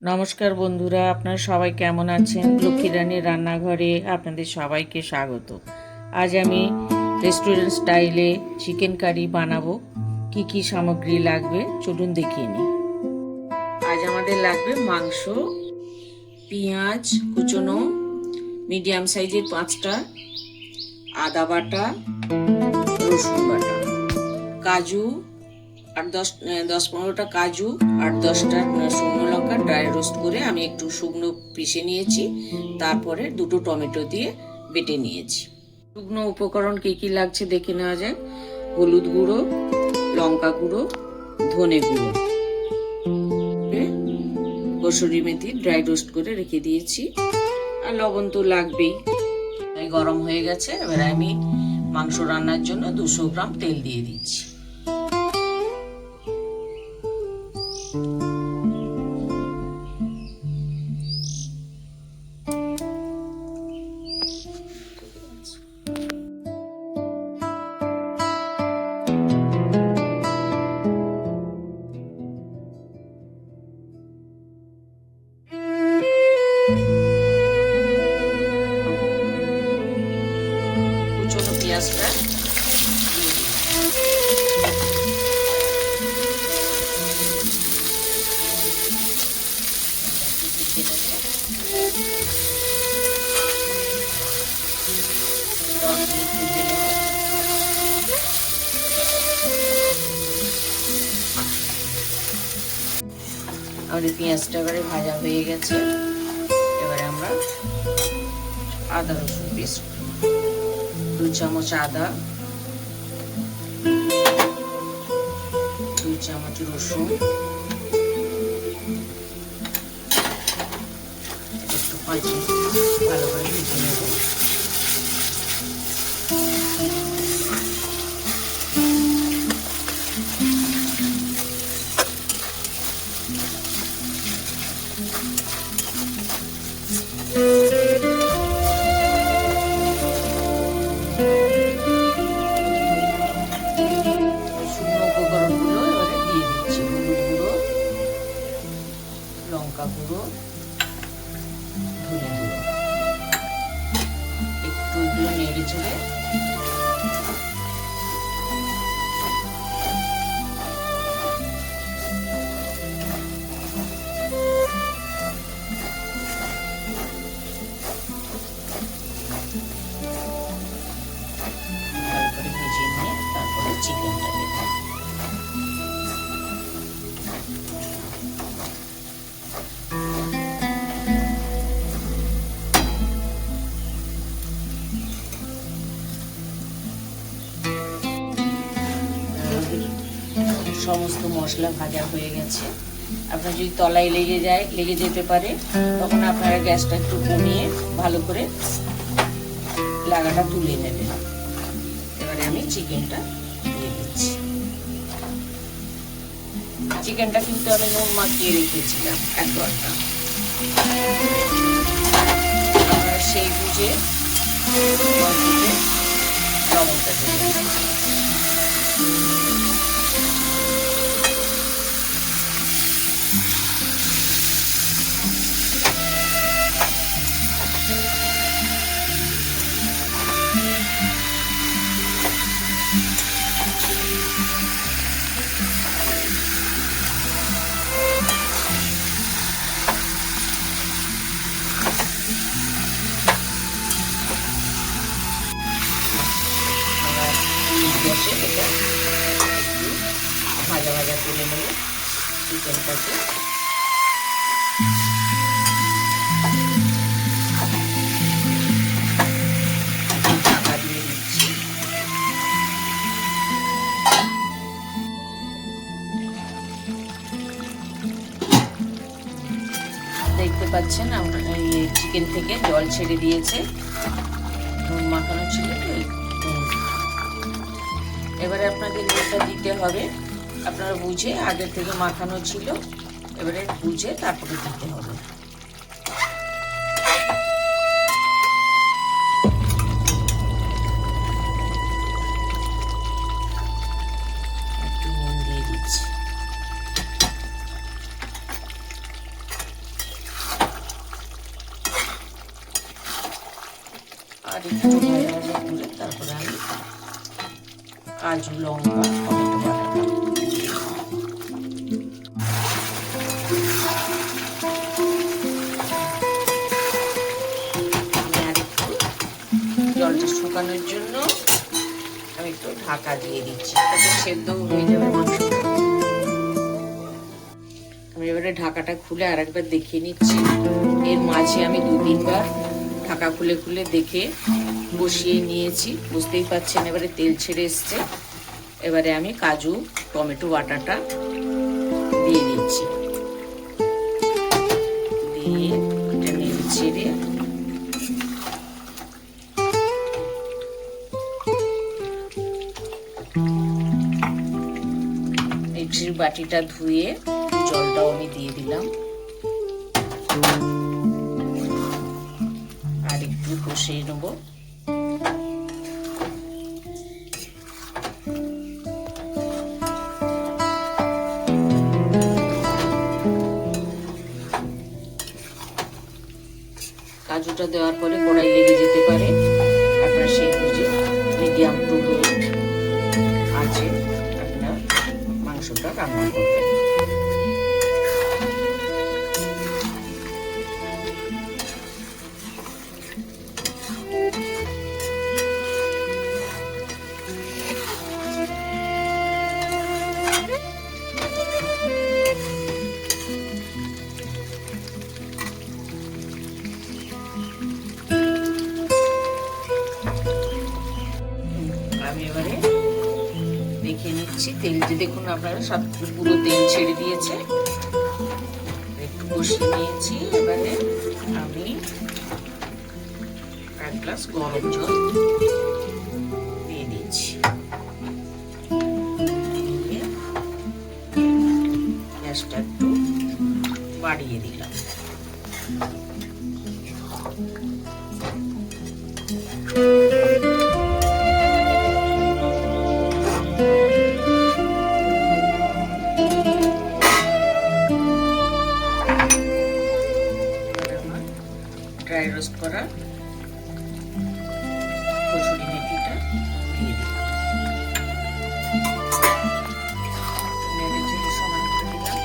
নমস্কার বন্ধুরা, আপনারা সবাই কেমন আছেন? লক্ষ্মী রানীর রান্নাঘরে আপনাদের সবাইকে স্বাগত। আজ আমি রেস্টুরেন্ট স্টাইলে চিকেন কারি বানাবো। কি কি সামগ্রী লাগবে চলুন দেখিয়ে নিই। আজ আমাদের লাগবে মাংস, পেঁয়াজ কুচনো মিডিয়াম সাইজের 5টা, আদা বাটা, রসুন বাটা, কাজু আর 10-15টা কাজু আর 10টা শুকনো লঙ্কা ড্রাই রোস্ট করে আমি একটু শুকনো পিষে নিয়েছি। তারপরে 2টো টমেটো দিয়ে বেটে নিয়েছি। শুকনো উপকরণ কি কি লাগছে দেখে নেওয়া যায়। হলুদ গুঁড়ো, লঙ্কা গুঁড়ো, ধনে গুঁড়ো, কসুরি মেথি ড্রাই রোস্ট করে রেখে দিয়েছি, আর লবণ তো লাগবেই। গরম হয়ে গেছে, এবার আমি মাংস রান্নার জন্য 200 গ্রাম তেল দিয়ে দিচ্ছি। কুচনো পেঁয়াজটা আমাদের পেঁয়াজটা এবারে ভাজা হয়ে গেছে। এবারে আমরা আদা রসুন পেস্ট, 2 চামচ আদা, 2 চামচ রসুন, একটু ভাজি ভালো করে ভেজে নেব। শুকনো উপকরণগুলো এবারে দিয়ে দিচ্ছি। হলুদ গুঁড়ো, লঙ্কা গুঁড়ো, ধনে গুঁড়ো, একটু নেড়ে চড়ে ভালো করে ভেজে নিয়ে তারপরে চিকেনটা দেবো। সমস্ত মশলা ভাজা হয়ে গেছে। আপনার যদি তলায় লেগে যেতে পারে, তখন আপনারা গ্যাসটা একটু কমিয়ে ভালো করে লাগাটা তুলে নেবেন। এবারে আমি চিকেনটা দিয়ে দিচ্ছি। চিকেনটা কিন্তু আমি নুন মাখিয়ে রেখেছিলাম 1 ঘন্টা। আপনারা সেই বুঝে লবণটা দেবেন। বসে এটা একটু ভাজা ভাজা তুলে নেব চিকেনটাকে। ঢাকা দিয়ে দিচ্ছি। দেখতে পাচ্ছেন আমরা চিকেন থেকে জল ছেড়ে দিয়েছে, নুন মাখানো ছিল তো। এবারে আপনাকে নুনটা দিতে হবে, আপনারা বুঝে, আগে থেকে মাখানো ছিল, এবারে বুঝে তারপরে দিতে হবে। একটু নুন দিয়ে দিচ্ছি। আর একটু ভাজা ভাজা করে তারপরে আমি কাজু, লঙ্কা, টমেটো বাটাটা জলটা শুকানোর জন্য আমি একটু ঢাকা দিয়ে দিচ্ছি, তাতে সেদ্ধ হয়ে যাবে মাংসটা। আমি এবারে ঢাকাটা খুলে আরেকবার দেখিয়ে নিচ্ছি। এর মাঝে আমি 2-3 বার ঢাকা খুলে খুলে দেখে বসিয়ে নিয়েছি, বুঝতেই পারছেন এবারে তেল ছেড়ে এসছে। এবারে আমি কাজু, টমেটো বাটাটা দিয়ে দিচ্ছি, দিয়ে এটা নেড়ে ছেড়ে মিক্সির বাটিটা ধুয়ে জলটাও আমি দিয়ে দিলাম, আর একটু কষিয়ে নেব। কাজুটা দেওয়ার পরে কড়াই লেগে যেতে পারে, আপনারা সেই বুঝে মিডিয়াম টু লো আছে আপনার মাংসটা রান্না করবেন। আমি এবারে দেখে নিচ্ছি তেলটি, দেখুন আপনারা সব পুরো তেল ছেড়ে দিয়েছে, একটু কষিয়ে নিয়েছি। এবারে আমি 1 গ্লাস গরম জল দিয়ে দিচ্ছি, দিয়ে গ্যাসটা একটু বাড়িয়ে দিলাম। ড্রাই রোস্ট করা কসুরি মেথিটা দিয়ে দিলাম, নেড়ে চেড়ে সমান করে দিলাম।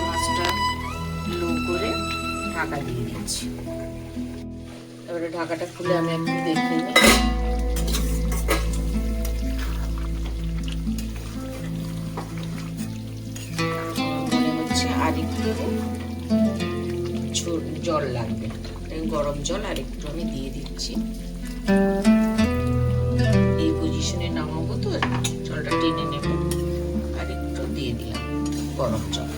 মাছটা লো করে ঢাকা দিয়ে দিচ্ছি। এবারে ঢাকাটা খুলে আমি একটু দেখে নিই। মনে হচ্ছে আর একটু জল লাগবে, গরম জল আর একটু আমি দিয়ে দিচ্ছি। এই পজিশনে নামাবো তো, জলটা টেনে নেব, আর একটু দিয়ে দিলাম গরম জল।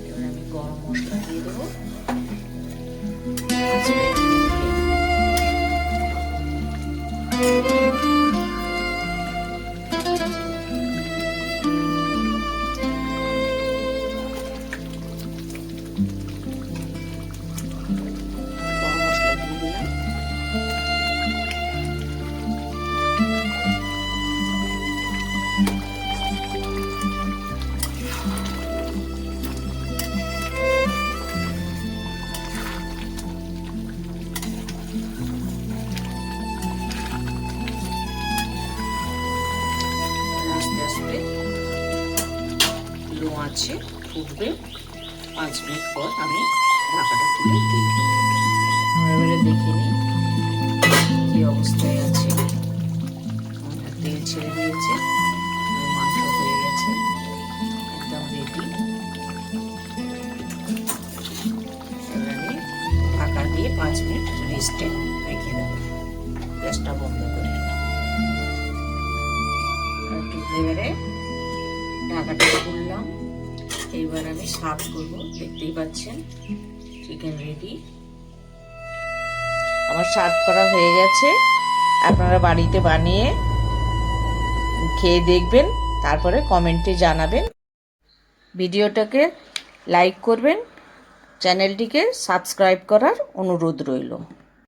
এবার আমি গরম মশলা দিয়ে দেবো, লো আছে ফুটবে। 5 মিনিট পর আমি ঢাকাটা খুলে দিই। এবারে দেখে নিই কি অবস্থায় আছে। তেল ছেড়ে দিয়েছে, মাংস হয়ে গেছে, একদম রেডি। এবার আমি ঢাকা দিয়ে 5 মিনিট রেস্টে রেখে দেবো, গ্যাসটা বন্ধ করে। এবারে ঢাকাটা খুললাম, এইবার আমি সার্ভ করবো। দেখতেই পাচ্ছেন চিকেন রেডি। আমার সার্ভ করা হয়ে গেছে। আপনারা বাড়িতে বানিয়ে খেয়ে দেখবেন, তারপরে কমেন্টে জানাবেন। ভিডিওটাকে লাইক করবেন, চ্যানেলটিকে সাবস্ক্রাইব করার অনুরোধ রইল।